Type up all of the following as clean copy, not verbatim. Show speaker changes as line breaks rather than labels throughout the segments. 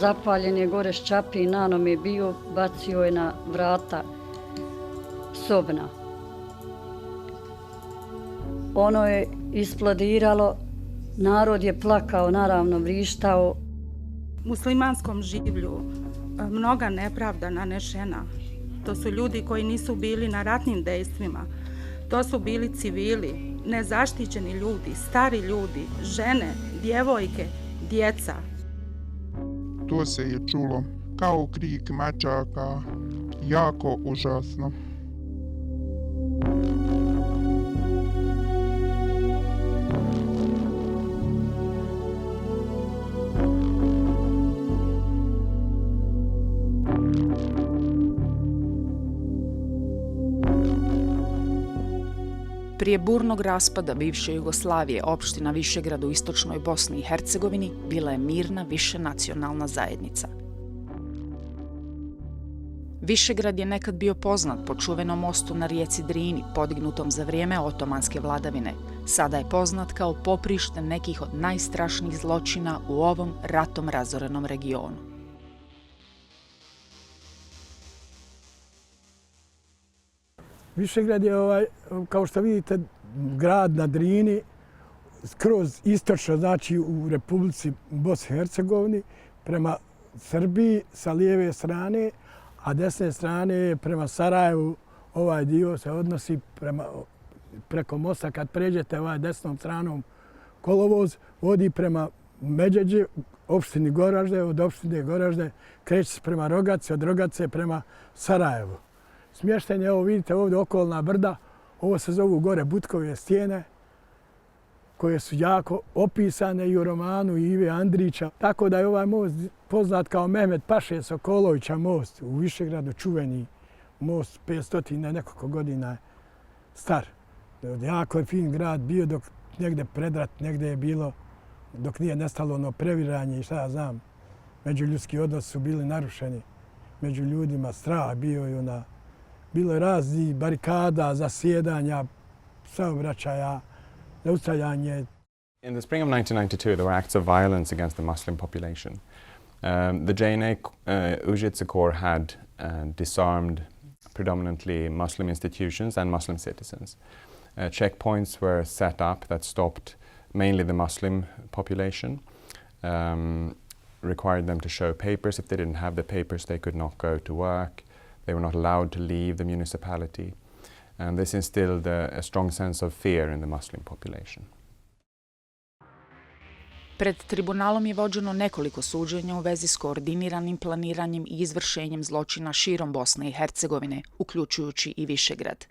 zapaljen je gore ščapi, nanom je bio, bacio je na vrata sobna. Ono je isplodiralo, narod je plakao, naravno vrištao.
Muslimanskom življu mnoga nepravda nanešena. To su ljudi koji nisu bili na ratnim dejstvima. To su bili civili, nezaštićeni ljudi, stari ljudi, žene, djevojke, djeca.
To se je čulo kao krik mačaka, jako užasno.
Prije burnog raspada bivše Jugoslavije, opština Višegrad u istočnoj Bosni i Hercegovini bila je mirna višenacionalna zajednica. Višegrad je nekad bio poznat po čuvenom mostu na rijeci Drini, podignutom za vrijeme otomanske vladavine. Sada je poznat kao poprište nekih od najstrašnijih zločina u ovom ratom razorenom regionu.
Višegrad je, kao što vidite, grad na Drini, kroz istočno, znači u Republici Bosni i Hercegovini, prema Srbiji sa lijeve strane, a desne strane prema Sarajevu. Ovaj dio se odnosi preko mosta. Kad pređete desnom stranom, kolovoz vodi prema Međeđi, opštini Goražde, od opštine Goražde kreće se prema Rogaci, od Rogace prema Sarajevu. Smješten je, evo vidite ovdje okolna brda, ovo se zovu gore Butkove stijene, koje su jako opisane i u romanu Ive Andrića. Tako da je ovaj most poznat kao Mehmed-paše Sokolovića most u Višegradu, čuveni most, 500 nekoliko godina star. Jako je fin grad bio dok negdje predrat, negdje je bilo, dok nije nestalo ono previranje i šta ja znam. Međuljudski odnosi su bili narušeni među ljudima, strah bio i bilo je raznih barikada, zasjedanja, saobraćaja, zaustavljanje.
In the spring of 1992, there were acts of violence against the Muslim population. The JNA Užice Corps had disarmed predominantly Muslim institutions and Muslim citizens. Checkpoints were set up that stopped mainly the Muslim population, required them to show papers. If they didn't have the papers, they could not go to work. They were not allowed to leave the municipality. And this instilled a strong sense of fear in the Muslim population.
Pred tribunalom je vođeno nekoliko suđenja u vezi s koordiniranim planiranjem i izvršenjem zločina širom Bosne i Hercegovine, uključujući i Višegrad.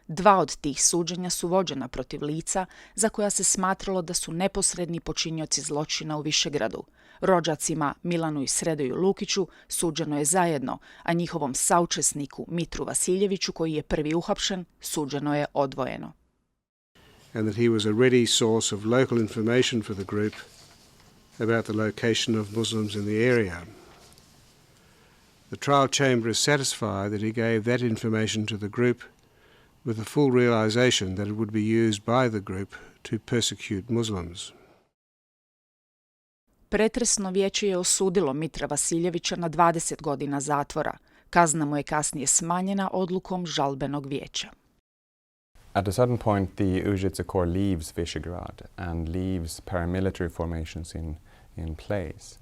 2 od tih suđenja su vođena protiv lica za koja se smatralo da su neposredni počinioci zločina u Višegradu. Rođacima Milanu i Sredoju Lukiću suđeno je zajedno, a njihovom saučesniku Mitru Vasiljeviću, koji je prvi uhapšen, suđeno je odvojeno.
And that he was a ready source of local information for the group about the location of Muslims in the area. The trial chamber is satisfied that he gave that information to the group with the full realization that it would be used by the group to persecute Muslims.
Pretresno vijeće je osudilo Mitra Vasiljevića na 20 godina zatvora. Kazna mu je kasnije smanjena odlukom žalbenog vijeća.
At a certain point, the Užice Corps leaves Višegrad and leaves paramilitary formations in place.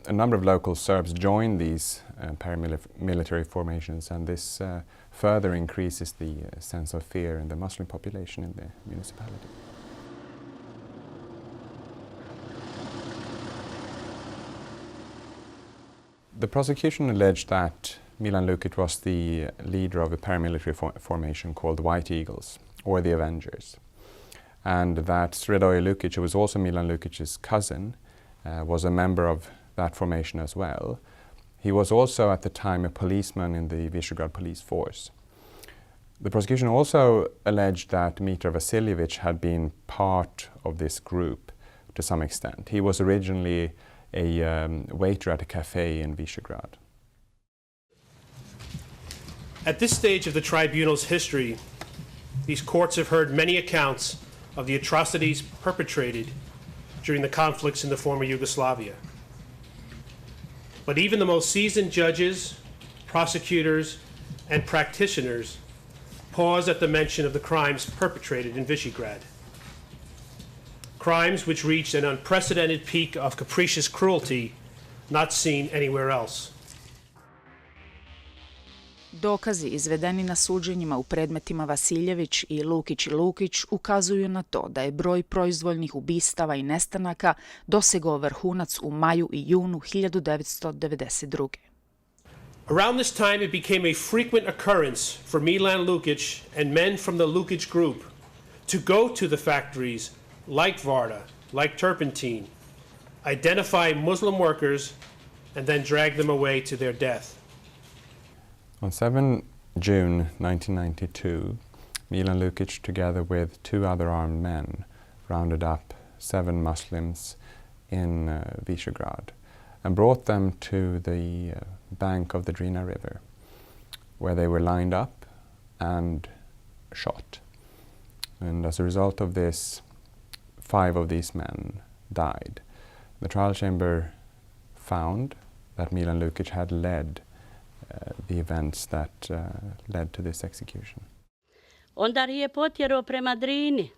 A number of local Serbs join these paramilitary formations, and this further increases the sense of fear in the Muslim population in the municipality. The prosecution alleged that Milan Lukic was the leader of a paramilitary formation called the White Eagles, or the Avengers, and that Sredoje Lukic, who was also Milan Lukic's cousin, was a member of that formation as well. He was also at the time a policeman in the Višegrad police force. The prosecution also alleged that Mitra Vasiljević had been part of this group to some extent. He was originally a waiter at a cafe in Višegrad.
At this stage of the tribunal's history, these courts have heard many accounts of the atrocities perpetrated during the conflicts in the former Yugoslavia. But even the most seasoned judges, prosecutors, and practitioners pause at the mention of the crimes perpetrated in Višegrad. Crimes which reached an unprecedented peak of capricious cruelty not seen anywhere else.
Dokazi izvedeni na suđenjima u predmetima Vasiljević i Lukić ukazuju na to da je broj proizvoljnih ubistava i nestanaka dosegao vrhunac u maju i junu 1992.
Around this time, it became a frequent occurrence for Milan Lukić and men from the Lukić group to go to the factories like Varda, like Turpentine, identify Muslim workers, and then drag them away to their death.
On 7 June 1992, Milan Lukić, together with two other armed men, rounded up 7 Muslims in Višegrad and brought them to the bank of the Drini river, where they were lined up and shot. And as a result of this, 5 of these men died. The trial chamber found that Milan Lukić had led the events that led to this execution.
Onda je potjerao prema Drini.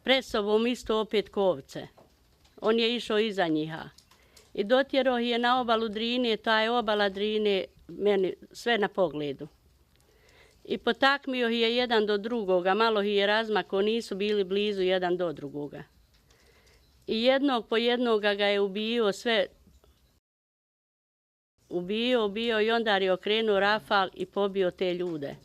Pred sobom isto opet kovce. On je išao iza njiha. I dotjerao je na obalu Drine, ta je obala Drine meni sve na pogledu. I potakmio je jedan do drugoga, malo je razmako, nisu bili blizu jedan do drugoga. I jednog po jednoga ga je ubio, sve ubio i onda je okrenuo rafal i pobio te ljude.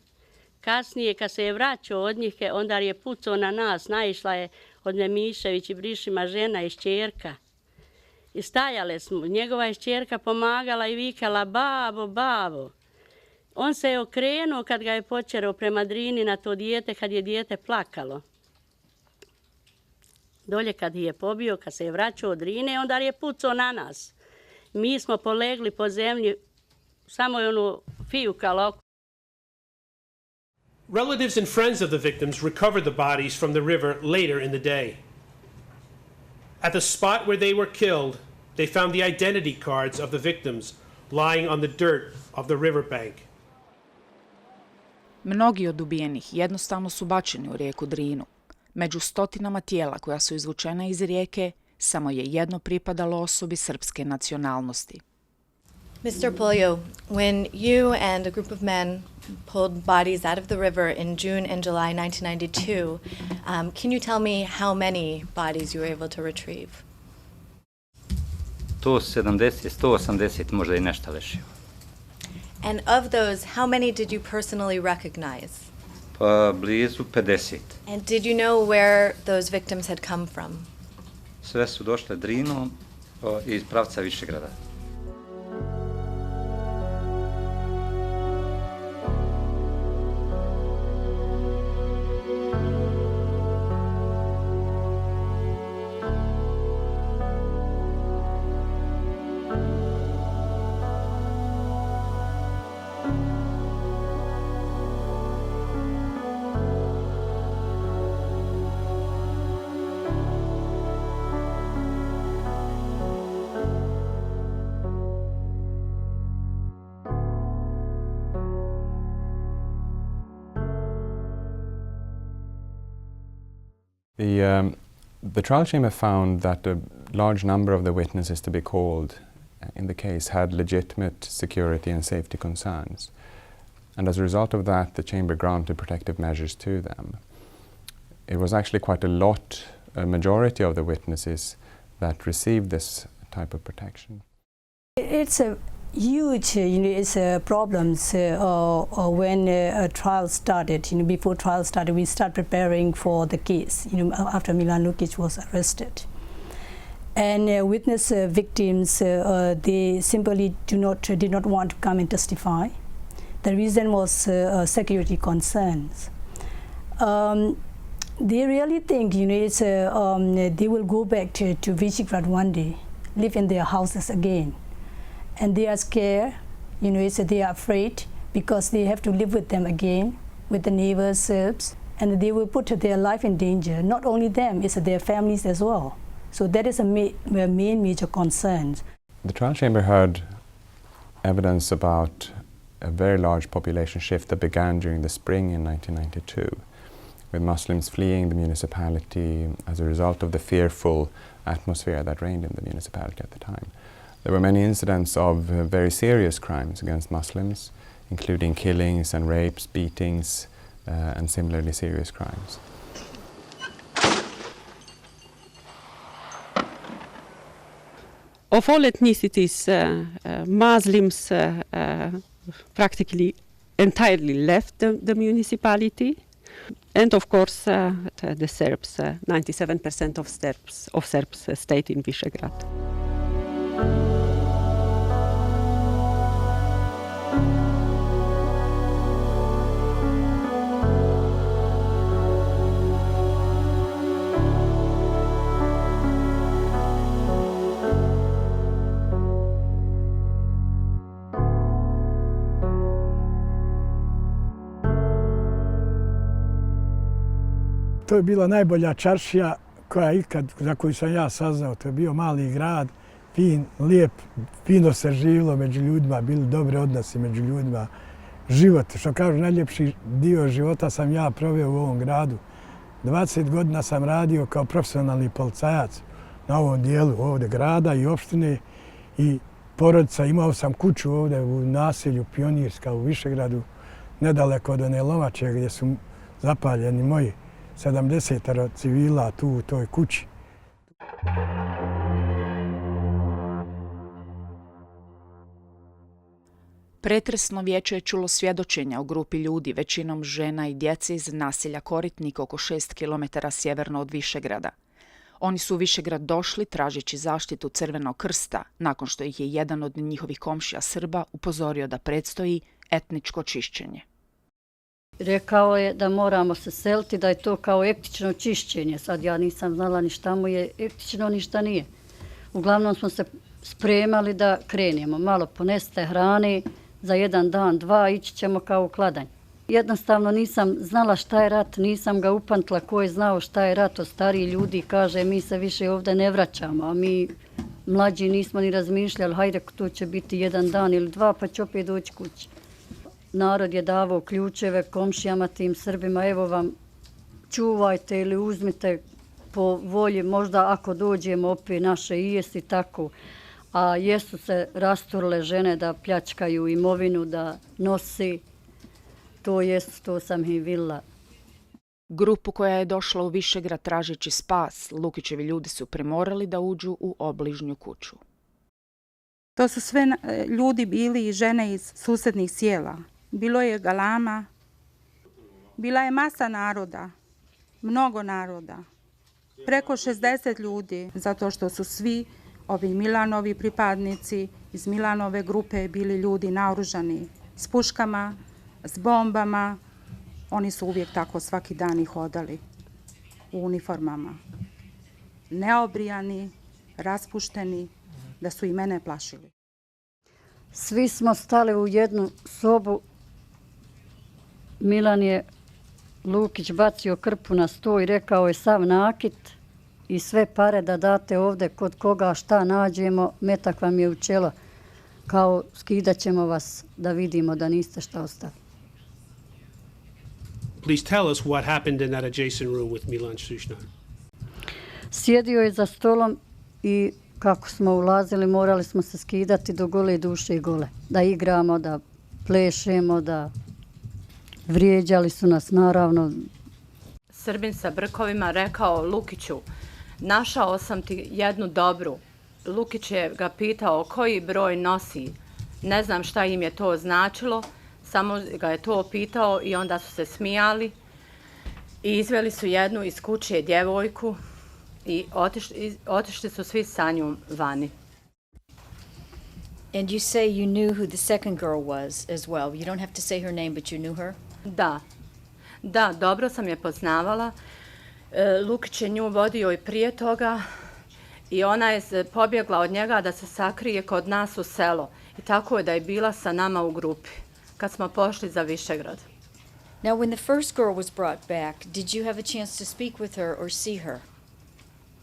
Kasnije, kad se je vraćao od njih, onda je pucao na nas, naišla je od Nemišević i Brišima žena i šćerka. I stajale smo, njegova je šćerka pomagala i vikala babo, babo. On se je okrenuo kad ga je počerao prema Drini na to dijete, kad je dijete plakalo. Dolje kad je pobio, kad se je vraćao od Drine, onda je pucao na nas. Mi smo polegli po zemlji, samo je ono fijukalo.
Relatives and friends of the victims recovered the bodies from the river later in the day. At the spot where they were killed, they found the identity cards of the victims lying on the dirt of the riverbank.
Mnogi od ubijenih jednostavno su bačeni u rijeku Drinu. Među stotinama tijela koja su izvučena iz rijeke, samo je jedno pripadalo osobi srpske nacionalnosti.
Mr. Polio, when you and a group of men pulled bodies out of the river in June and July 1992, can you tell me how many bodies you were able to retrieve?
170, 180, možda i nešto više.
And of those, how many did you personally recognize?
Pa blizu 50.
And did you know where those victims had come from?
Sve su došle Drinom iz pravca Višegrada.
The trial chamber found that a large number of the witnesses to be called in the case had legitimate security and safety concerns. And as a result of that, the chamber granted protective measures to them. It was actually quite a majority of the witnesses that received this type of protection.
It's a huge, problems when a trial started. Before trial started, we start preparing for the case. After Milan Lukić was arrested, and witness victims, they simply did not want to come and testify. The reason was security concerns. They really think, they will go back to Višegrad one day, live in their houses again. And they are scared, they are afraid because they have to live with them again, with the neighbors, Serbs, and they will put their life in danger. Not only them, it's their families as well. So that is a main major concern.
The trial chamber heard evidence about a very large population shift that began during the spring in 1992, with Muslims fleeing the municipality as a result of the fearful atmosphere that reigned in the municipality at the time. There were many incidents of very serious crimes against Muslims, including killings and rapes, beatings, and similarly serious crimes.
Of all ethnicities, Muslims practically entirely left the municipality. And of course, the Serbs, 97% of Serbs stayed in Višegrad.
To je bila najbolja čaršija za koju sam ja saznao. To je bio mali grad, fin, lijep, fino se živilo među ljudima, bili dobri odnosi među ljudima. Život, što kažu, najljepši dio života sam ja proveo u ovom gradu. 20 godina sam radio kao profesionalni policajac na ovom dijelu ovdje grada i opštine i porodica. Imao sam kuću ovdje u naselju Pionirska u Višegradu, nedaleko od one lomače gdje su zapaljeni moji 70 civila tu u toj kući.
Pretresno vijeće je čulo svjedočenja u grupi ljudi, većinom žena i djece iz naselja Koritnik oko 6 km sjeverno od Višegrada. Oni su u Višegrad došli tražeći zaštitu Crvenog krsta, nakon što ih je jedan od njihovih komšija Srba upozorio da predstoji etničko čišćenje.
Rekao je da moramo se seliti, da je to kao etnično čišćenje. Sad ja nisam znala ni šta mu je etnično, ni šta nije. Uglavnom smo se spremali da krenemo. Malo poneste hrane, za jedan dan, dva, ići ćemo kao u kladanje. Jednostavno nisam znala šta je rat, nisam ga upamtila ko je znao šta je rat. Od stariji ljudi kaže mi se više ovdje ne vraćamo, a mi mlađi nismo ni razmišljali, hajde to će biti jedan dan ili dva pa će opet doći kući. Narod je davao ključeve komšijama tim Srbima, evo vam čuvajte ili uzmite po volji, možda ako dođemo opet naše i jesti tako. A jesu se rasturile žene da pljačkaju imovinu, da nosi, to sam i vidjela.
Grupu koja je došla u Višegrad tražeći spas, Lukićevi ljudi su primorali da uđu u obližnju kuću.
To su sve ljudi bili i žene iz susjednih sjela. Bilo je galama, bila je masa naroda, mnogo naroda, preko 60 ljudi, zato što su svi ovi Milanovi pripadnici iz Milanove grupe bili ljudi naoružani s puškama, s bombama. Oni su uvijek tako svaki dan i hodali u uniformama. Neobrijani, raspušteni, da su i mene plašili.
Svi smo stali u jednu sobu. Milan je Lukić bacio krpu na sto i rekao je sav nakit i sve pare da date ovdje kod koga šta nađemo, metak vam je u čelo. Kao skidat ćemo vas da vidimo da niste šta ostali.
Please tell us what happened in that adjacent room with Milan Šušnar.
Sjedio je za stolom i kako smo ulazili morali smo se skidati do gole duše i gole. Da igramo, da plešemo, da vrijeđali su nas naravno.
Srbin sa brkovima rekao Lukiću, našao sam ti jednu dobru. Lukić je ga pitao koji broj nosi. Ne znam šta im je to značilo, samo ga je to pitao i onda su se smijali i izveli su jednu iz kuće djevojku i otišli su svi sa njom vani.
And you say you knew who the second girl was as well. You don't have to say her name, but you knew her?
Da, dobro sam je poznavala. Lukić je nju vodio i prije toga i ona je pobjegla od njega da se sakrije kod nas u selo. I tako je da je bila sa nama u grupi kad smo pošli za Višegrad.
Now, when the first girl was brought back, did you have a chance to speak with her or see her?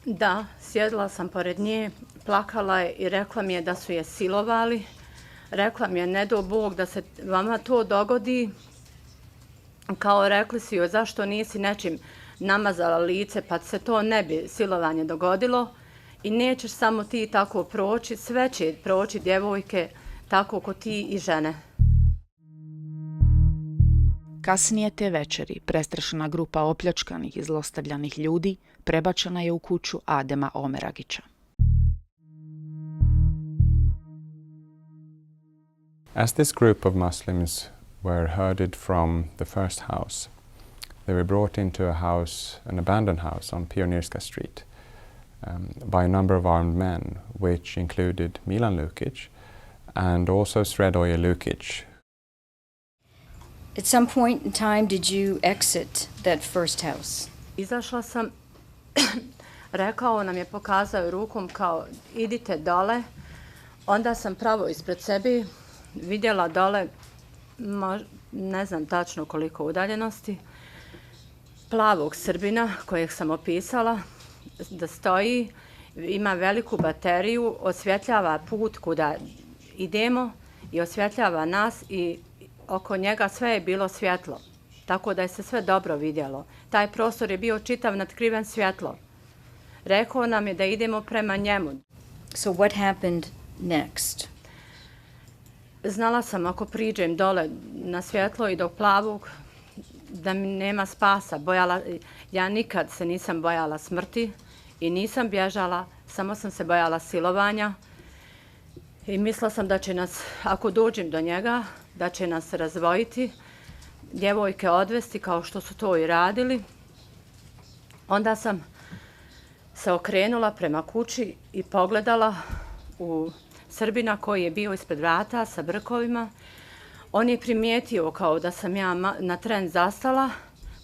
Da, sjedila sam pored nje, plakala je i rekla mi je da su je silovali. Rekla mi je, ne do Bog da se vama to dogodi. Kao rekli si joj, zašto nisi nečim namazala lice, pa se to ne bi silovanje dogodilo. I nećeš samo ti tako proći, sve će proći djevojke tako ko ti i žene.
Kasnije te večeri prestrašena grupa opljačkanih i zlostavljanih ljudi prebačena je u kuću Adema Omeragića.
As this group of Muslims were herded from the first house, they were brought into a house, an abandoned house on Pionirska Street, by a number of armed men, which included Milan Lukic and also Sredoje Lukic.
At some point in time, did you exit that first house?
Izašla sam, rekao nam je, pokazao rukom kao idite dole. Onda sam pravo ispred sebe vidjela dole, ne znam tačno koliko udaljenosti, plavog Srbina kojeg sam opisala da stoji, ima veliku bateriju, osvjetljava put kuda idemo i osvjetljava nas i oko njega sve je bilo svjetlo, tako da je se sve dobro vidjelo. Taj prostor je bio čitav natkriven svjetlo. Rekao nam je da idemo prema njemu.
So what happened next?
Znala sam ako priđem dole na svjetlo i do plavog da mi nema spasa. Ja nikad se nisam bojala smrti i nisam bježala, samo sam se bojala silovanja. I mislila sam da će nas, ako dođem do njega, da će nas razvojiti, djevojke odvesti kao što su to i radili. Onda sam se okrenula prema kući i pogledala u Srbina koji je bio ispred vrata sa brkovima. On je primijetio kao da sam ja na tren zastala,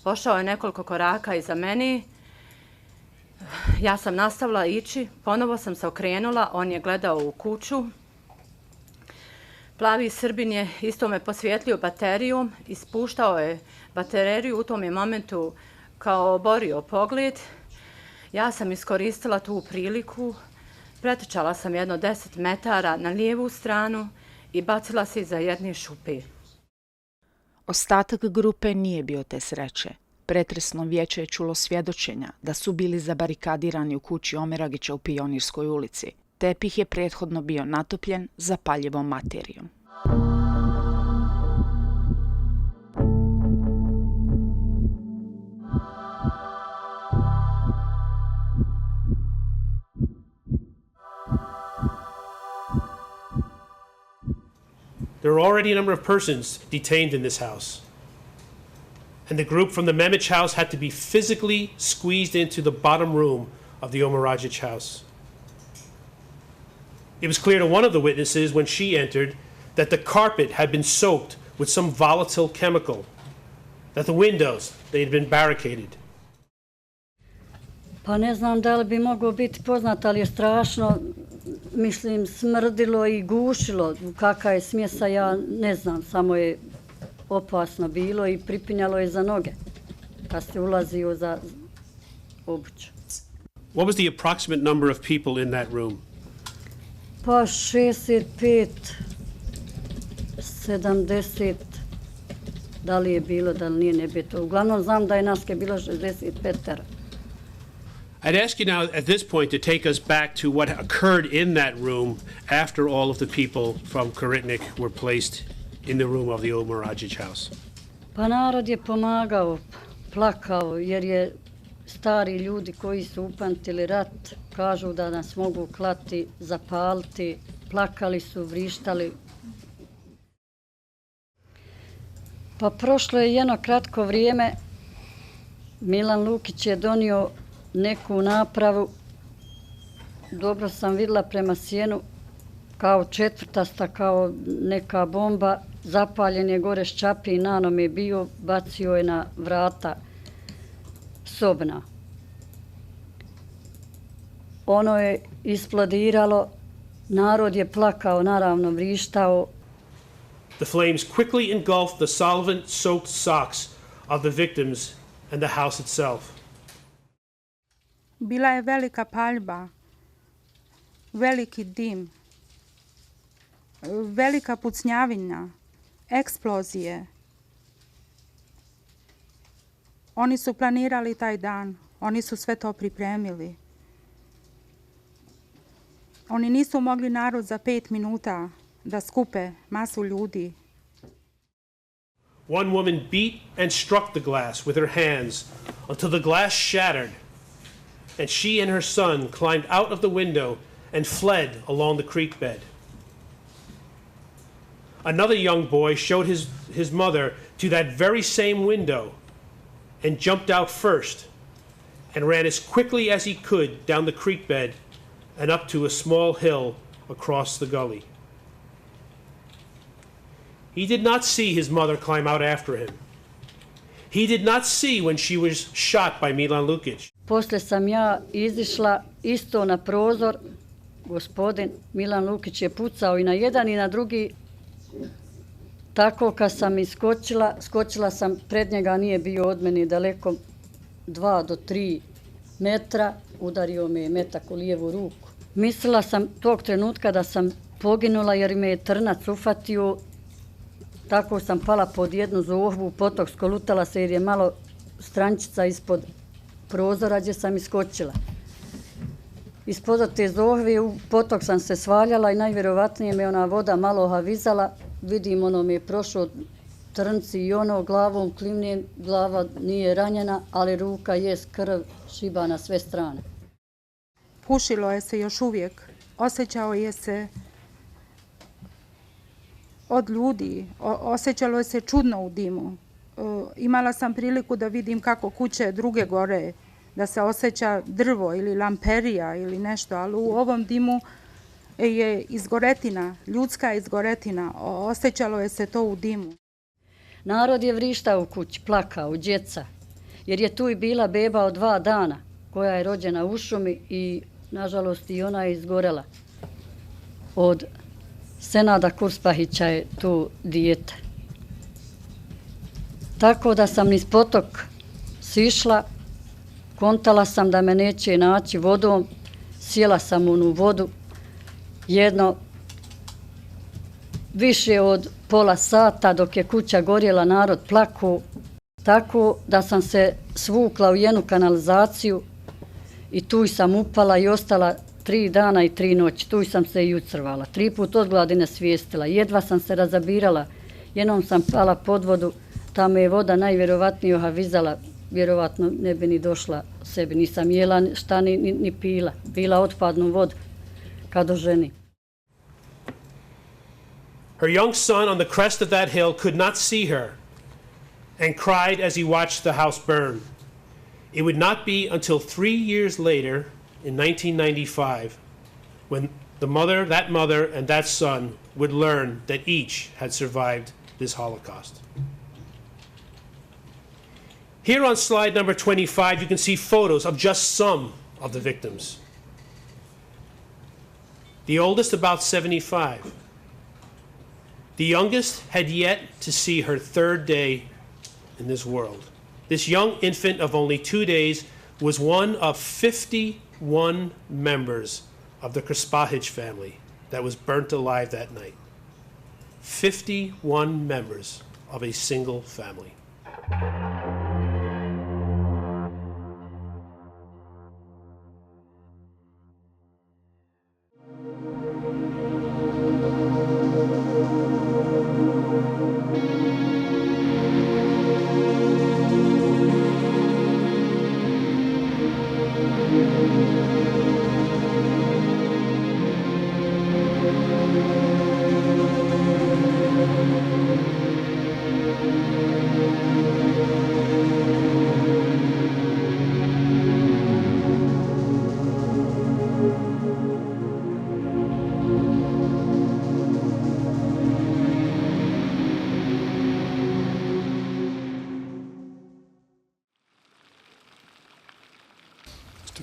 pošao je nekoliko koraka iza mene. Ja sam nastavila ići, ponovo sam se okrenula, on je gledao u kuću. Plavi Srbin je isto me posvjetlio baterijom, ispuštao je bateriju, u tom je momentu kao oborio pogled. Ja sam iskoristila tu priliku, pretrčala sam jedno 10 metara na lijevu stranu i bacila se iza jedne šupe.
Ostatak grupe nije bio te sreće. Pretresno vijeće je čulo svjedočenja da su bili zabarikadirani u kući Omeragića u Pionirskoj ulici. Tepih je prethodno bio natopljen zapaljivom materijom.
There were already a number of persons detained in this house. And the group from the Mehmed-paše house had to be physically squeezed into the bottom room of the Omeragić house. It was clear to one of the witnesses when she entered that the carpet had been soaked with some volatile chemical, that the windows, they had been barricaded.
Pa ne znam da li bi moglo biti poznat, ali je strašno, mislim, smrdilo i gušilo. Kakva je smjesa, ja ne znam, samo je opasno bilo i pripinjalo je za noge kad se ulazio za obuću.
What was the approximate number of people in that room?
Pa 65, 70, da li je bilo, da li nije, ne bi to. Uglavnom znam da je nas je bilo 65.
I'd ask you now at this point to take us back to what occurred in that room after all of the people from Koritnik were placed in the room of the Omeragić house.
Pa narod je pomagao, plakao, jer je stari ljudi koji su upamtili rat, kažu da nas mogu klati, zapaliti, plakali su, vrištali. Pa prošlo je jedno kratko vrijeme, Milan Lukić je donio neku napravu, dobro sam vidjela prema sjenu, kao četvrtasta, kao neka bomba, zapaljen je gore ščapi i nanom je bio, bacio je na vrata sobna. Ono je isplodiralo, narod je plakao, naravno vrištao.
The flames quickly engulfed the solvent-soaked socks of the victims and the house itself.
Bila je velika paljba. veliki dim, velika pucnjavina, eksplozije. Oni su planirali taj dan, oni su sve to pripremili. Oni nisu mogli narod za 5 minuta da skupe masu ljudi.
One woman beat and struck the glass with her hands until the glass shattered, and she and her son climbed out of the window and fled along the creek bed. Another young boy showed his mother to that very same window and jumped out first and ran as quickly as he could down the creek bed and up to a small hill across the gully. He did not see his mother climb out after him. He did not see when she was shot by Milan Lukić.
Poslije sam ja izišla isto na prozor. Gospodin Milan Lukić je pucao i na jedan i na drugi. Tako kad sam skočila sam pred njega, nije bio od mene daleko 2 do 3 metra, udario me je metak u lijevu ruku. Mislila sam tog trenutka da sam poginula jer me je trnac ufatio. Tako sam pala pod jednu zohvu, potok skolutala se jer je malo strančica ispod prozora gdje sam iskočila. Ispod te zohve u potok sam se svaljala i najvjerovatnije me ona voda malo havizala. Vidim, ono mi je prošao trnci i ono glavom klimnem, glava nije ranjena, ali ruka je krv šiba na sve strane.
Pušilo je se još uvijek, osjećao je se od ljudi, osjećalo je se čudno u dimu. Imala sam priliku da vidim kako kuće druge gore, da se osjeća drvo ili lamperija ili nešto, ali u ovom dimu je izgoretina, ljudska izgoretina, osjećalo je se to u dimu.
Narod je vrištao u kući, plakao, djeca, jer je tu i bila beba od 2 dana koja je rođena u šumi i nažalost i ona je izgorela. Od Senada Kurspahića je tu dijete. Tako da sam niz potok sišla, kontala sam da me neće naći vodom, sjela sam u onu vodu, jedno više od pola sata dok je kuća gorjela, narod plakao, tako da sam se svukla u jednu kanalizaciju i tu sam upala i ostala 3 dana i 3 noći. Tu sam se i ucrvala. 3 put od gladi nesvijestila. Jedva sam se razabirala. Jednom sam pala pod vodu. Ta me je voda najvjerovatnije ohavizala. Vjerovatno ne bi ni došla sebi. Nisam jela šta ni pila. Bila otpadnu vodu kad oženi.
Her young son on the crest of that hill could not see her and cried as he watched the house burn. It would not be until 3 years later, in 1995, when that mother and that son would learn that each had survived this Holocaust. Here on slide number 25, you can see photos of just some of the victims. The oldest about 75. The youngest had yet to see her 3rd day in this world. This young infant of only 2 days was one of 51 members of the Kroz family that was burnt alive that night. 51 members of a single family.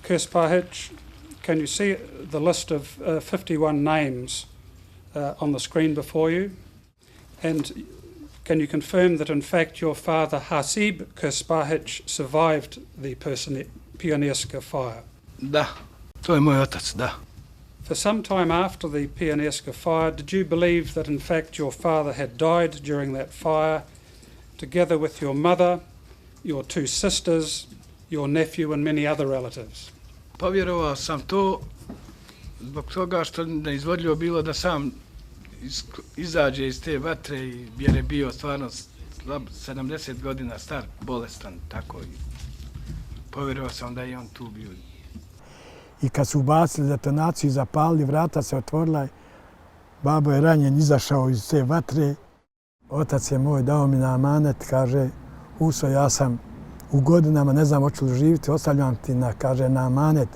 Kroz, can you see the list of 51 names on the screen before you? And can you confirm that in fact your father Hasib Kroz survived the pionirska fire?
Da, to je moj otac, da.
For some time after the Pianesca fire, did you believe that in fact your father had died during that fire, together with your mother, your two sisters, your nephew and many other relatives?
Povjerovao sam to zbog toga što neizvodljivo bilo da sam izađe iz te vatre jer je bio stvarno slab, 70 godina star, bolestan, tako i povjerovao sam da je on tu bio.
I kad su ubacili detonaciju i zapalili, vrata se otvorila, babo je ranjen, izašao iz te vatre. Otac je moj dao mi na amanet, kaže, Uso, ja sam u godinama, ne znam hoću li živjeti, ostavljam ti na amanet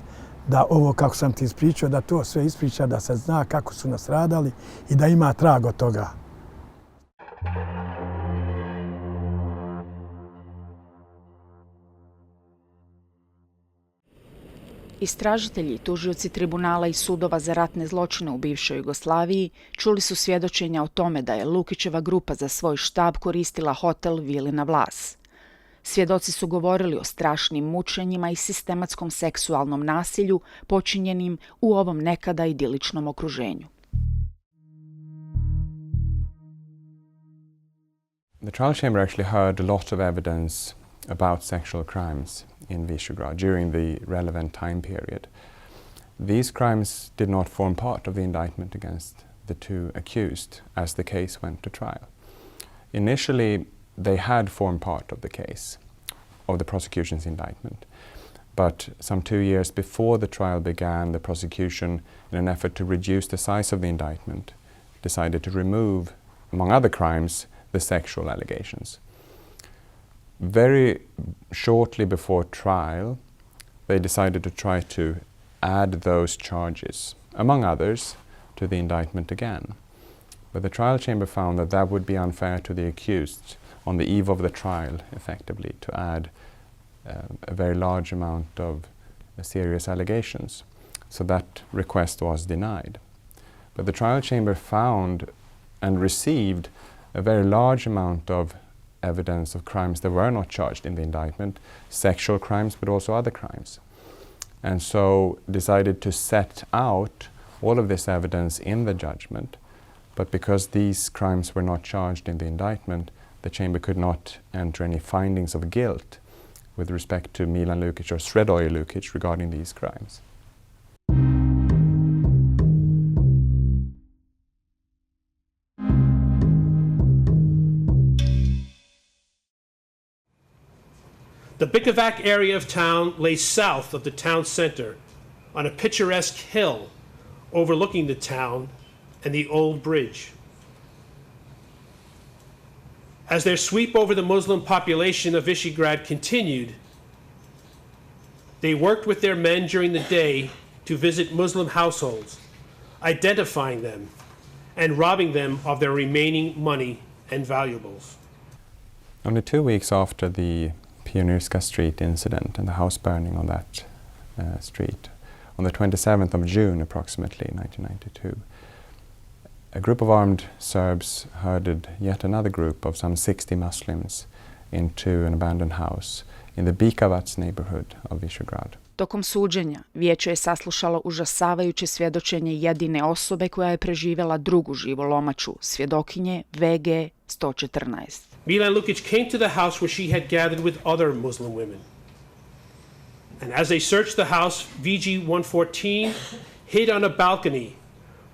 da ovo kako sam ti ispričao, da to sve ispriča, da se zna kako su nastradali i da ima trag od toga.
Istražitelji, tužioci tribunala i sudova za ratne zločine u bivšoj Jugoslaviji čuli su svjedočenja o tome da je Lukićeva grupa za svoj štab koristila hotel Vilina Vlas. Svjedoci su govorili o strašnim mučenjima i sistematskom seksualnom nasilju počinjenim u ovom nekada idiličnom okruženju.
The trial chamber actually heard a lot of evidence about sexual crimes in Višegrad during the relevant time period. These crimes did not form part of the indictment against the two accused as the case went to trial. Initially, they had formed part of the case, of the prosecution's indictment. But some 2 years before the trial began, the prosecution, in an effort to reduce the size of the indictment, decided to remove, among other crimes, the sexual allegations. Very shortly before trial, they decided to try to add those charges, among others, to the indictment again. But the trial chamber found that that would be unfair to the accused on the eve of the trial, effectively, to add a very large amount of serious allegations. So that request was denied. But the trial chamber found and received a very large amount of evidence of crimes that were not charged in the indictment, sexual crimes, but also other crimes. And so decided to set out all of this evidence in the judgment, but because these crimes were not charged in the indictment, the chamber could not enter any findings of guilt with respect to Milan Lukic or Sredoje Lukic regarding these crimes.
The Bikovac area of town lay south of the town center on a picturesque hill overlooking the town and the old bridge. As their sweep over the Muslim population of Višegrad continued, they worked with their men during the day to visit Muslim households, identifying them and robbing them of their remaining money and valuables.
Only 2 weeks after the Pionierska Street incident and the house burning on that street, on the 27th of June approximately 1992, a group of armed Serbs herded yet another group of some 60 Muslims into an abandoned house in the Bikovac neighborhood of Višegrad.
Tokom suđenja, vijeće je saslušalo užasavajuće svjedočenje jedine osobe koja je preživjela drugu živu lomaču, svjedokinje VG 114.
Milan Lukic came to the house where she had gathered with other Muslim women. And as they searched the house, VG 114 hid on a balcony,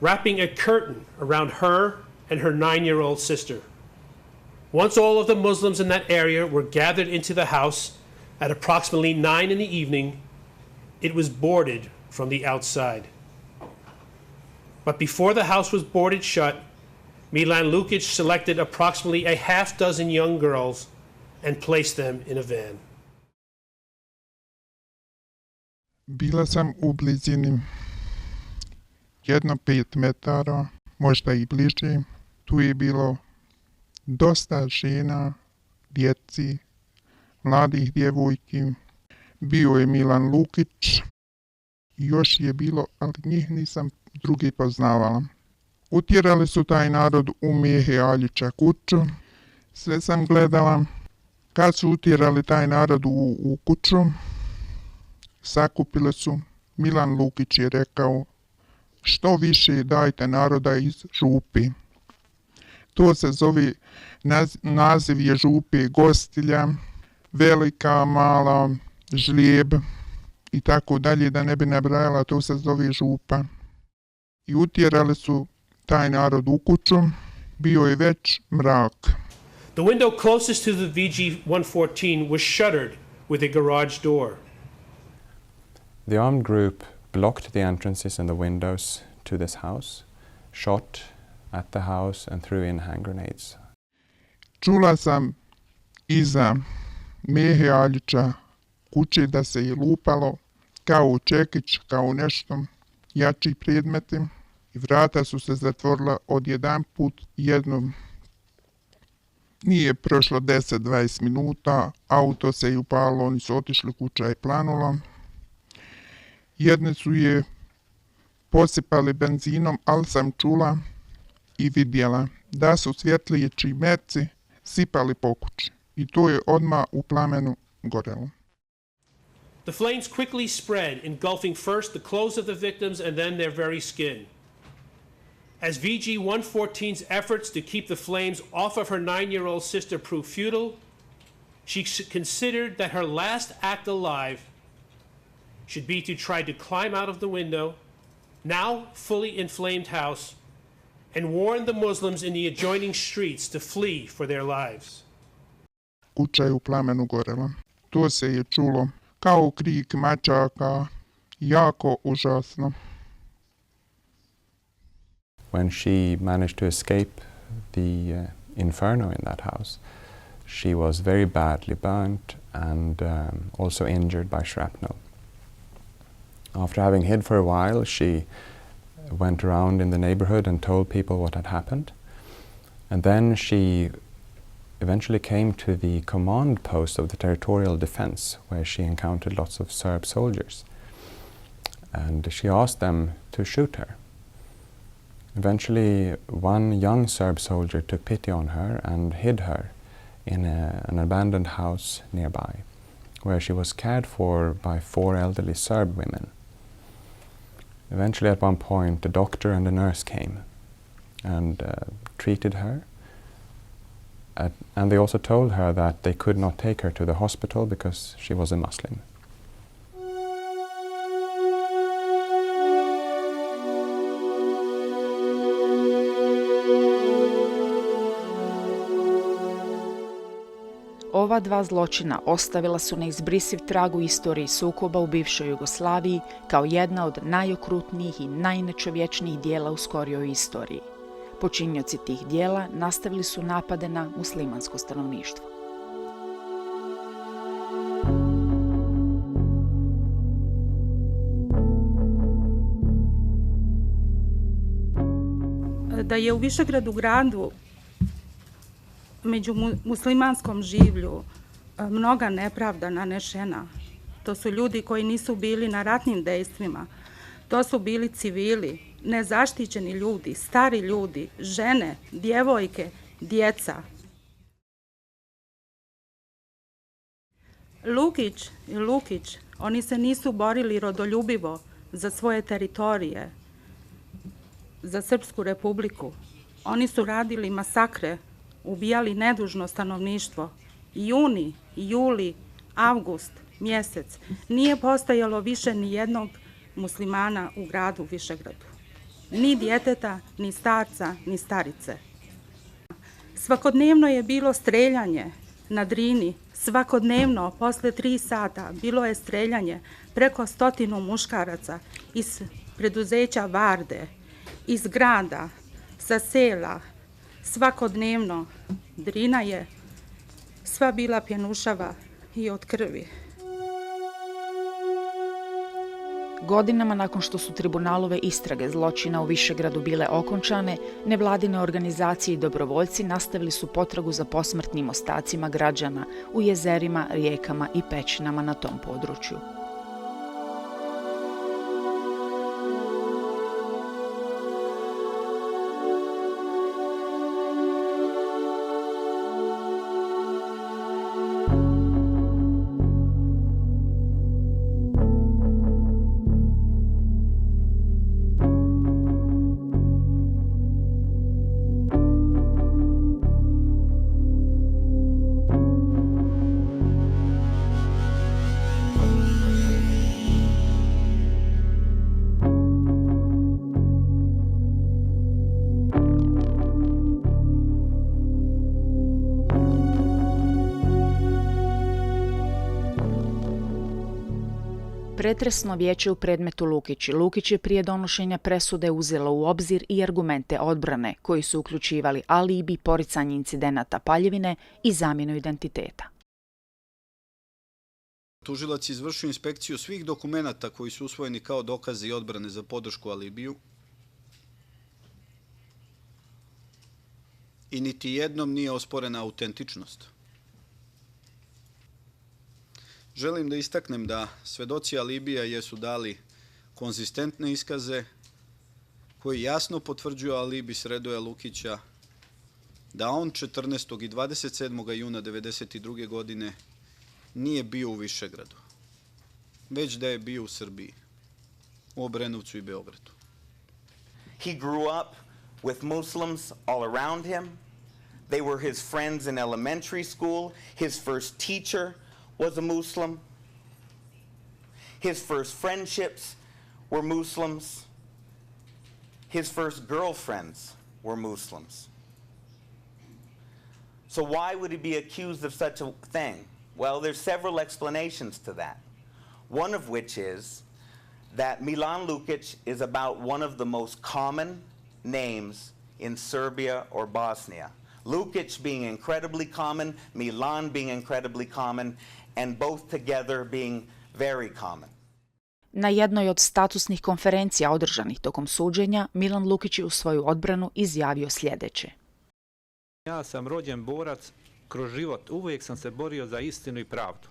wrapping a curtain around her and her 9-year-old sister. Once all of the Muslims in that area were gathered into the house at approximately 9 in the evening, it was boarded from the outside. But before the house was boarded shut, Milan Lukic selected approximately a half dozen young girls and placed them in a van.
Bila sam u blizini jedno 5 metara, možda i bliže. Tu je bilo dosta žena, djeci, mladih djevojki. Bio je Milan Lukić, još je bilo, ali njih nisam drugi poznavala. Utjerali su taj narod u Mehe Aljića kuću. Sve sam gledala. Kad su utjerali taj narod u kuću, sakupili su. Milan Lukić je rekao, što više dajte naroda iz župe. To se zove, naziv je župe gostilja, velika, mala, žlijeb i tako dalje, da ne bi nabrajala, to se zove župa. I utjerali su taj narod u kuću, bio je već mrak.
The window closest to the VG-114 was shuttered with a garage door.
The armed group blocked the entrances and the windows to this house, shot at the house and threw in hand grenades.
Čula sam iza Mehe Aljića kuće da se je lupalo kao čekić, kao nešto jači predmeti i vrata su se zatvorila odjedan put jednom. Nije prošlo 10-20 minuta, auto se je upalo, oni su otišli, kuća je planula. Jedne su je posipali benzinom, ali sam čula i vidjela da su svjetlijeći meci sipali po kući. I to je odmah u plamenu gorelo.
The flames quickly spread, engulfing first the clothes of the victims and then their very skin. As VG-114's efforts to keep the flames off of her 9-year-old sister proved futile, she considered that her last act alive should be to try to climb out of the window, now fully inflamed house, and warn the Muslims in the adjoining streets to flee for their lives.
Kuća je u plamenu gorela. To se je čulo kao krik mačaka, jako užasno.
When she managed to escape the inferno in that house, she was very badly burnt and also injured by shrapnel. After having hid for a while, she went around in the neighborhood and told people what had happened. And then she eventually came to the command post of the territorial defense, where she encountered lots of Serb soldiers. And she asked them to shoot her. Eventually, one young Serb soldier took pity on her and hid her in an abandoned house nearby, where she was cared for by 4 elderly Serb women. Eventually, at one point, a doctor and a nurse came and treated her. And they also told her that they could not take her to the hospital because she was a Muslim.
Ova dva zločina ostavila su neizbrisiv trag u istoriji sukoba u bivšoj Jugoslaviji kao jedna od najokrutnijih i najnečovječnijih dijela u skorijoj istoriji. Počinioci tih dijela nastavili su napade na muslimansko stanovništvo.
Da je u Višegradu gradu među muslimanskom življu mnoga nepravda nanešena. To su ljudi koji nisu bili na ratnim dejstvima. To su bili civili, nezaštićeni ljudi, stari ljudi, žene, djevojke, djeca. Lukić i Lukić, oni se nisu borili rodoljubivo za svoje teritorije, za Srpsku republiku. Oni su radili masakre, ubijali nedužno stanovništvo. Juni, juli, avgust, mjesec. Nije postojalo više ni jednog muslimana u gradu Višegradu. Ni djeteta, ni starca, ni starice. Svakodnevno je bilo streljanje na Drini. Svakodnevno, posle 3 sata, bilo je streljanje preko 100 muškaraca iz preduzeća Varde, iz grada, sa sela. Svakodnevno Drina je sva bila pjenušava i od krvi.
Godinama nakon što su tribunalove istrage zločina u Višegradu bile okončane, nevladine organizacije i dobrovoljci nastavili su potragu za posmrtnim ostacima građana u jezerima, rijekama i pećinama na tom području. Pretresno vijeće u predmetu Lukić. Lukić je prije donošenja presude uzelo u obzir i argumente odbrane, koji su uključivali alibi, poricanje incidenata paljevine i zamjenu identiteta.
Tužilac je izvršio inspekciju svih dokumenata koji su usvojeni kao dokazi odbrane za podršku alibiju i niti jednom nije osporena autentičnost. Želim da istaknem da svedoci alibija jesu dali konzistentne iskaze koji jasno potvrđuju alibi Sredoja Lukića da on 14. i 27. juna 1992. godine nije bio u Višegradu, već da je bio u Srbiji, u Obrenovcu i Beogradu.
He grew up with Muslims all around him. They were his friends in elementary school. His first teacher was a Muslim. His first friendships were Muslims. His first girlfriends were Muslims. So why would he be accused of such a thing? Well, there's several explanations to that. One of which is that Milan Lukic is about one of the most common names in Serbia or Bosnia. Lukic being incredibly common, Milan being incredibly common, and both together being very common.
Na jednoj od statusnih konferencija održanih tokom suđenja, Milan Lukić je u svoju odbranu izjavio sljedeće.
Ja sam rođen borac, kroz život uvijek sam se borio za istinu i pravdu.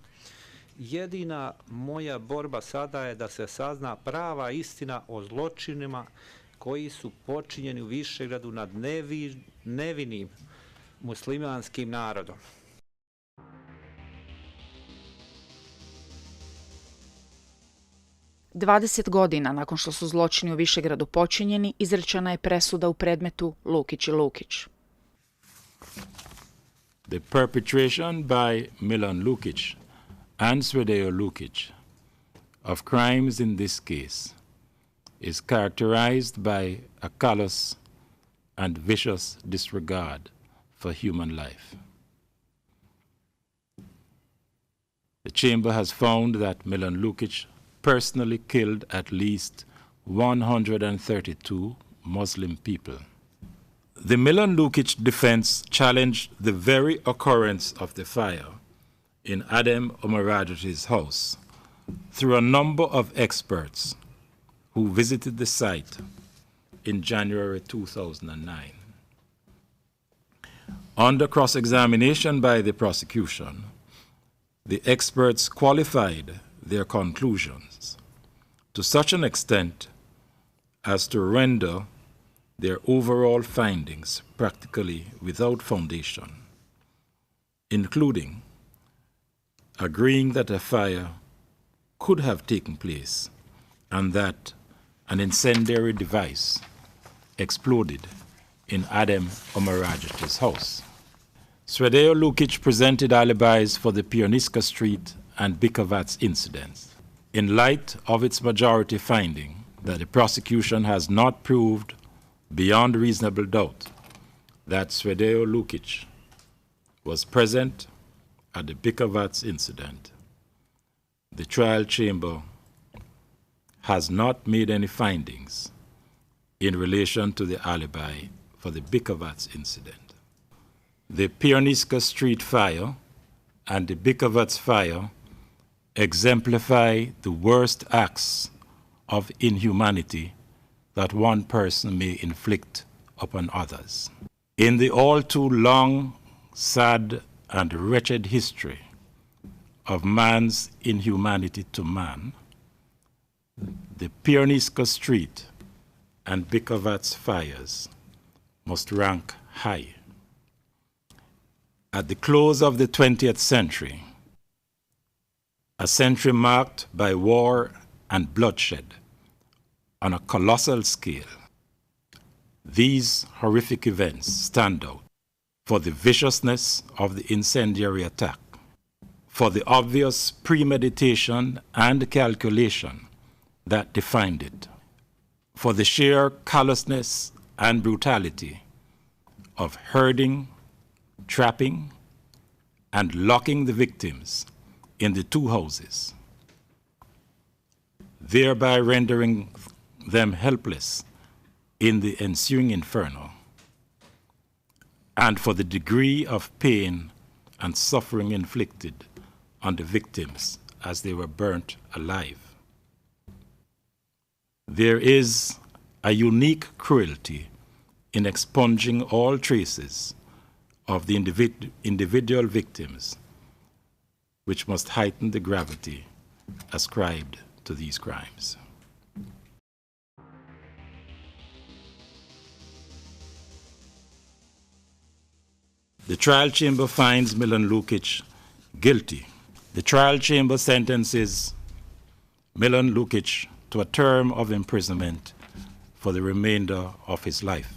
Jedina moja borba sada je da se sazna prava istina o zločinima koji su počinjeni u Višegradu nad nevinim muslimanskim narodom.
Dvadeset godina nakon što su zločini u Višegradu počinjeni, izrečena je presuda u predmetu Lukić i Lukić.
The perpetration by Milan Lukic and Sredoje Lukic of crimes in this case is characterized by a callous and vicious disregard for human life. The chamber has found that Milan Lukic personally killed at least 132 Muslim people. The Milan Lukic defense challenged the very occurrence of the fire in Adem Omaradžić's house through a number of experts who visited the site in January 2009. Under cross-examination by the prosecution, the experts qualified their conclusions to such an extent as to render their overall findings practically without foundation, including agreeing that a fire could have taken place and that an incendiary device exploded in Adem Omaradžić's house. Sredoje Lukic presented alibis for the Pioniska Street and Bikovac incidents. In light of its majority finding that the prosecution has not proved beyond reasonable doubt that Sredoje Lukic was present at the Bikovac incident, the trial chamber has not made any findings in relation to the alibi for the Bikovac incident. The Pioniska Street fire and the Bikovac fire exemplify the worst acts of inhumanity that one person may inflict upon others. In the all too long, sad, and wretched history of man's inhumanity to man, the Pioniska Street and Bikovac fires must rank high. At the close of the 20th century, a century marked by war and bloodshed on a colossal scale, these horrific events stand out for the viciousness of the incendiary attack, for the obvious premeditation and calculation that defined it, for the sheer callousness and brutality of herding, trapping, and locking the victims in the two houses. thereby rendering them helpless in the ensuing inferno, and for the degree of pain and suffering inflicted on the victims as they were burnt alive. There is a unique cruelty in expunging all traces of the individual victims, which must heighten the gravity ascribed to these crimes. The trial chamber finds Milan Lukic guilty. The trial chamber sentences Milan Lukic to a term of imprisonment for the remainder of his life.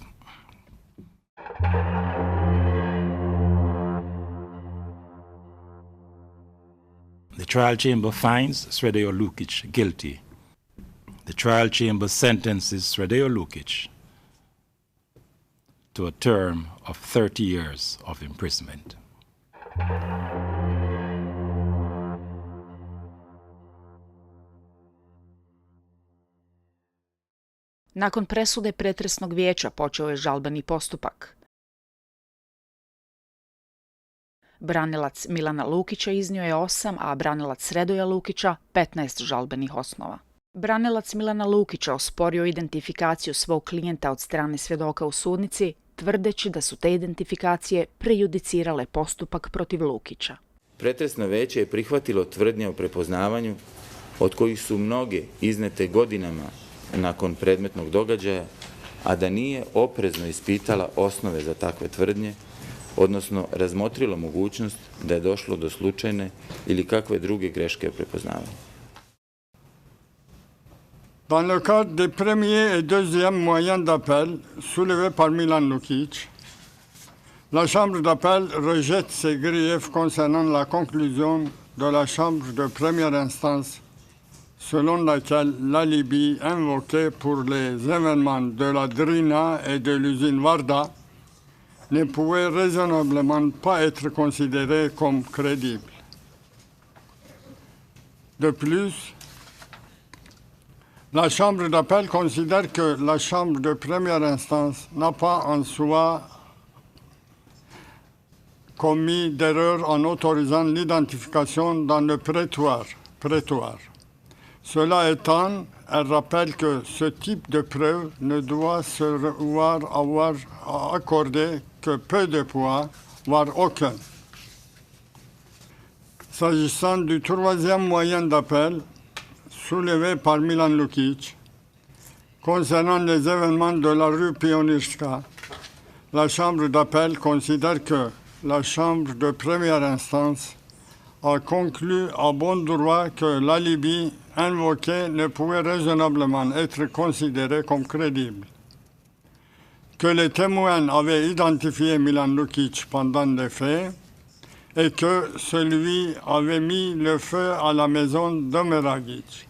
The trial chamber finds Sredejo Lukic guilty. The trial chamber sentences Sredejo Lukic to a term of 30 years of imprisonment.
Nakon presude pretresnog vijeća počeo je žalbeni postupak. Branilac Milana Lukića iznio je 8, a branilac Sredoja Lukića 15 žalbenih osnova. Branilac Milana Lukića osporio identifikaciju svog klijenta od strane svjedoka u sudnici, tvrdeći da su te identifikacije prejudicirale postupak protiv Lukića.
Pretresno vijeće je prihvatilo tvrdnje o prepoznavanju, od kojih su mnoge iznete godinama nakon predmetnog događaja, a da nije oprezno ispitala osnove za takve tvrdnje, odnosno razmotrilo mogućnost da je došlo do slučajne ili kakve druge greške o prepoznavanju.
Dans le cadre des premiers et deuxièmes moyens d'appel soulevés par Milan Lukic, la Chambre d'appel rejette ses griefs concernant la conclusion de la Chambre de première instance selon laquelle l'alibi invoqué pour les événements de la Drina et de l'usine Varda ne pouvait raisonnablement pas être considéré comme crédible. De plus, la Chambre d'appel considère que la Chambre de première instance n'a pas en soi commis d'erreur en autorisant l'identification dans le prétoire. Cela étant, elle rappelle que ce type de preuve ne doit se avoir accordé que peu de poids, voire aucun. S'agissant du troisième moyen d'appel, soulevé par Milan Lukic, concernant les événements de la rue Pionirska, la Chambre d'appel considère que la Chambre de première instance a conclu à bon droit que l'alibi invoqué ne pouvait raisonnablement être considéré comme crédible, que les témoins avaient identifié Milan Lukic pendant les faits et que celui avait mis le feu à la maison d'Omeragic.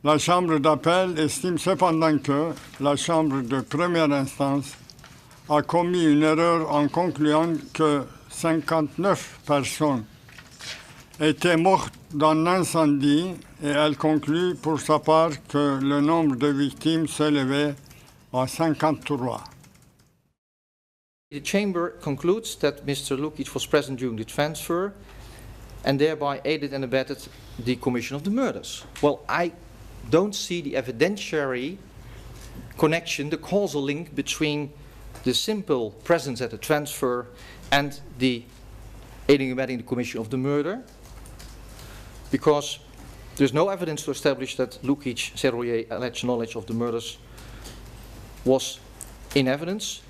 La Chambre d'appel estime cependant que la Chambre de première instance a commis une erreur en concluant que 59 personnes étaient mortes dans l'incendie et elle conclut pour sa part que le nombre de victimes s'élevait à 53.
The Chamber concludes that Mr. Lukic was present during the transfer and thereby aided and abetted the commission of the murders. Well, I don't see the evidentiary connection, the causal link between the simple presence at the transfer and the aiding and abetting the commission of the murder, because there's no evidence to establish that Lukic Serroyer alleged knowledge of the murders was in evidence.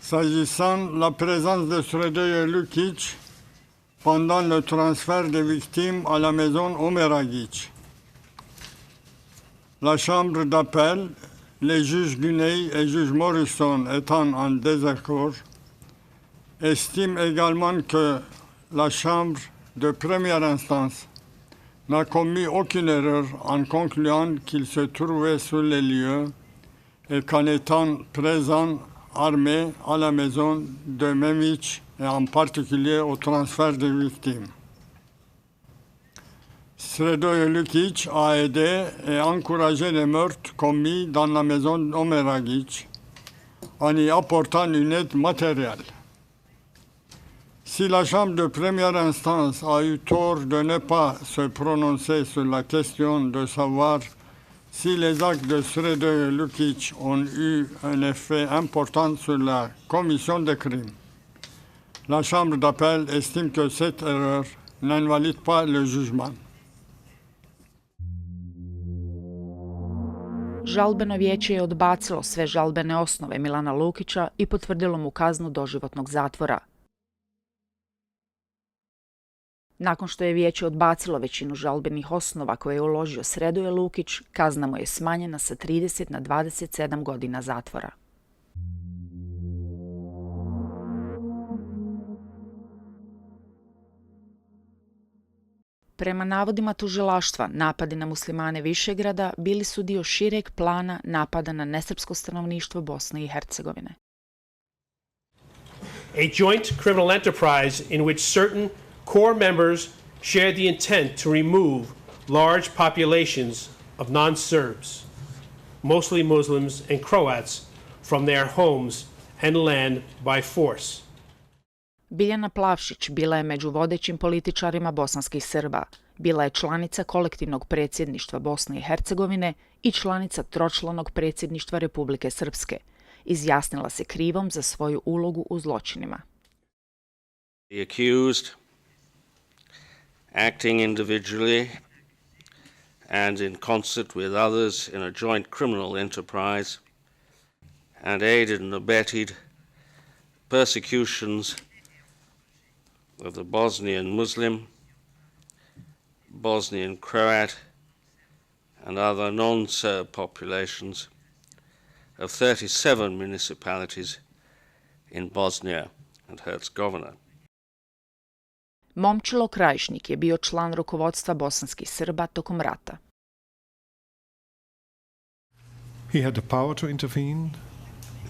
S'agissant de la présence de Sredoje Lukic pendant le transfert des victimes à la maison Omeragic, la Chambre d'appel, les juges Guney et juge Morrison étant en désaccord, estime également que la Chambre de première instance n'a commis aucune erreur en concluant qu'il se trouvait sur les lieux et qu'en étant présent armé à la maison de Mehmed et en particulier au transfert des victimes. Sredoje Lukic a aidé et encouragé les meurtres commis dans la maison Omeragic en y apportant une aide matérielle. Si la Chambre de première instance a eu tort de ne pas se prononcer sur la question de savoir si les actes de Sredoje Lukic ont eu un effet important sur la commission des crimes, la Chambre d'appel estime que cette erreur n'invalide pas le jugement.
Žalbeno vijeće je odbacilo sve žalbene osnove Milana Lukića i potvrdilo mu kaznu doživotnog zatvora. Nakon što je vijeće odbacilo većinu žalbenih osnova koje je uložio Sredoje Lukić, kazna mu je smanjena sa 30 na 27 godina zatvora. Prema navodima tužilaštva, napadi na muslimane Višegrada bili su dio šireg plana napada na nesrpsko stanovništvo Bosne i Hercegovine.
A joint criminal enterprise in which certain core members shared the intent to remove large populations of non-Serbs, mostly Muslims and Croats, from their homes and land by force.
Biljana Plavšić bila je među vodećim političarima bosanskih Srba. Bila je članica kolektivnog predsjedništva Bosne i Hercegovine i članica tročlanog predsjedništva Republike Srpske. Izjasnila se krivom za svoju ulogu u zločinima.
The accused, acting individually and in concert with others in a joint criminal enterprise, and aided and abetted persecutions of the Bosnian Muslim, Bosnian Croat, and other non-Serb populations of 37 municipalities in Bosnia and Herzegovina.
Momčilo Krajišnik je bio član rukovodstva bosanskih Srba tokom rata.
He had the power to intervene,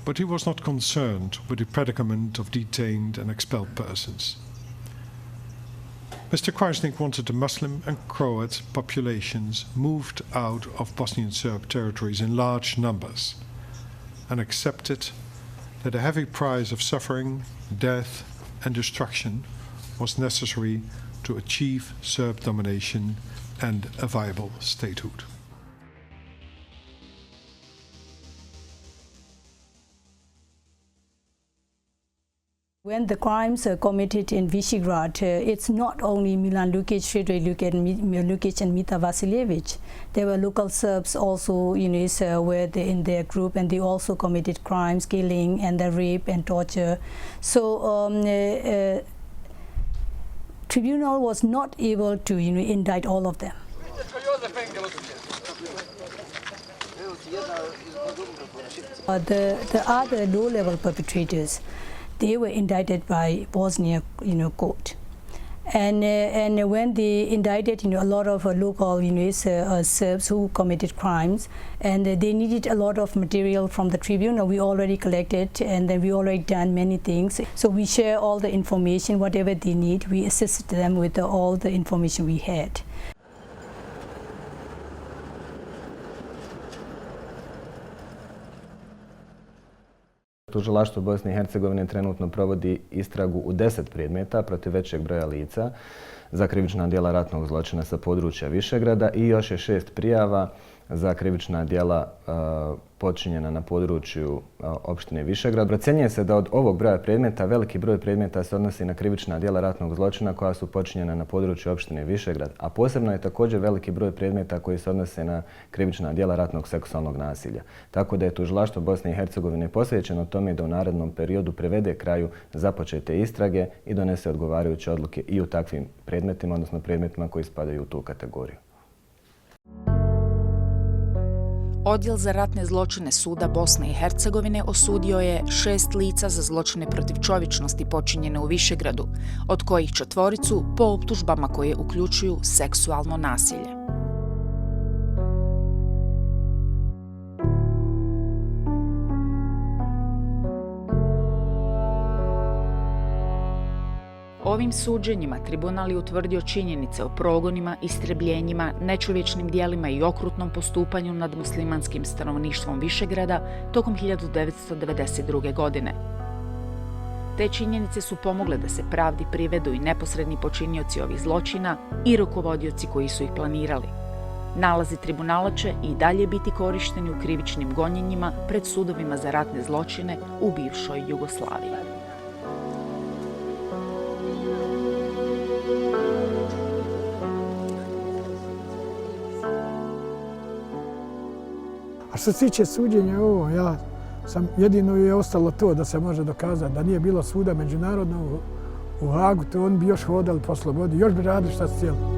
but he was not concerned with the predicament of detained and expelled persons. Mr. Krajisnik wanted the Muslim and Croat populations moved out of Bosnian Serb territories in large numbers and accepted that a heavy price of suffering, death and destruction was necessary to achieve Serb domination and a viable statehood.
When the crimes are committed in Višegrad, it's not only Milan Lukic, Sredoje Lukic and Mita Vasiljevic. There were local Serbs also, were in their group, and they also committed crimes, killing and the rape and torture. So tribunal was not able to, indict all of them. The other low-level perpetrators, they were indicted by Bosnia, court, and when they indicted, a lot of local, Serbs who committed crimes, and they needed a lot of material from the tribunal. We already collected, and then we already done many things. So we share all the information, whatever they need. We assisted them with all the information we had.
Tužilaštvo Bosne i Hercegovine trenutno provodi istragu u 10 predmeta protiv većeg broja lica za krivična djela ratnog zločina sa područja Višegrada i još je 6 prijava za krivična djela počinjena na području opštine Višegrad. Procjenjuje se da od ovog broja predmeta veliki broj predmeta se odnosi na krivična djela ratnog zločina koja su počinjena na području opštine Višegrad, a posebno je također veliki broj predmeta koji se odnose na krivična djela ratnog seksualnog nasilja. Tako da je tužilaštvo Bosne i Hercegovine posvećeno tome da u narednom periodu prevede kraju započete istrage i donese odgovarajuće odluke i u takvim predmetima, odnosno predmetima koji spadaju u tu kategoriju.
Odjel za ratne zločine Suda Bosne i Hercegovine osudio je 6 lica za zločine protiv čovječnosti počinjene u Višegradu, od kojih 4 po optužbama koje uključuju seksualno nasilje. Ovim suđenjima tribunal je utvrdio činjenice o progonima, istrebljenjima, nečovječnim dijelima i okrutnom postupanju nad muslimanskim stanovništvom Višegrada tokom 1992. godine. Te činjenice su pomogle da se pravdi privedu i neposredni počinioci ovih zločina i rukovodioci koji su ih planirali. Nalazi tribunala će i dalje biti korišteni u krivičnim gonjenjima pred sudovima za ratne zločine u bivšoj Jugoslaviji.
A što se tiče suđenja ovo, jedino je ostalo to da se može dokazati da nije bilo suda međunarodnog u Hagu, to oni bi još hodali po slobodi, još bi radili šta su htjeli.